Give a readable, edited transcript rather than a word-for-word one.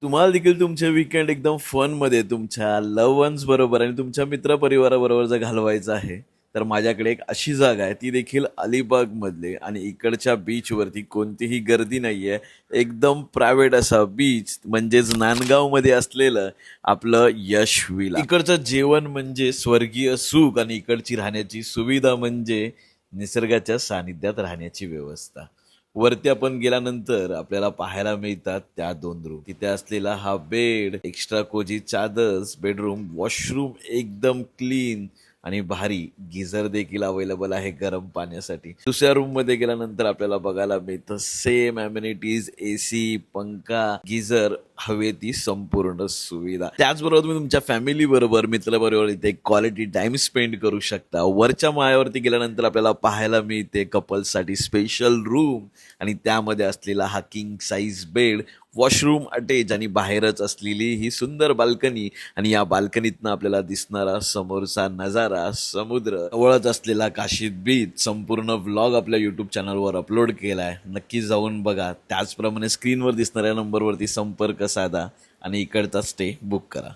तुम्हाला देखील तुमचे वीकेंड एकदम फनमध्ये तुमच्या लव्ह वन्स बरोबर आणि तुमच्या मित्रपरिवाराबरोबर जर घालवायचं आहे, तर माझ्याकडे एक अशी जागा आहे, ती देखील अलिबागमधले आणि इकडच्या बीचवरती कोणतीही गर्दी नाही आहे. एकदम प्रायव्हेट असा बीच म्हणजेच नांदगावमध्ये असलेलं आपलं यश विला. इकडचं जेवण म्हणजे स्वर्गीय सुख आणि इकडची राहण्याची सुविधा म्हणजे निसर्गाच्या सानिध्यात राहण्याची व्यवस्था. वरती आपण गेल्यानंतर आपल्याला पाहायला मिळतात त्या दोन रूम. तिथे असलेला हा बेड, एक्स्ट्रा कोजी चादर्स, बेडरूम, वॉशरूम एकदम क्लीन आणि भारी. गिझर देखील अवेलेबल आहे गरम पाण्यासाठी. दुसऱ्या रूम मध्ये गेल्यानंतर आपल्याला बघायला मिळतं सेम अम्युनिटीज, एसी, पंखा, गिझर, हवे ती संपूर्ण सुविधा. त्याचबरोबर तुम्ही तुमच्या फॅमिली बरोबर, मित्राबरोबर इथे क्वालिटी टाइम स्पेंड करू शकता. वरच्या माळ्यावरती गेल्यानंतर आपल्याला पाहायला मिळते कपल्ससाठी स्पेशल रूम आणि त्यामध्ये असलेला हा king size bed, washroom attach आणि बाहेरच असलेली ही सुंदर बाल्कनी आणि या बाल्कनीतनं आपल्याला दिसणारा समोरचा नजारा, समुद्र, जवळच असलेला काशीद बीच. संपूर्ण व्लॉग आपल्या यूट्यूब चॅनलवर अपलोड केला आहे, नक्की जाऊन बघा. त्याचप्रमाणे स्क्रीनवर दिसणाऱ्या नंबरवरती संपर्क साधा आणि इकडचा स्टे बुक करा.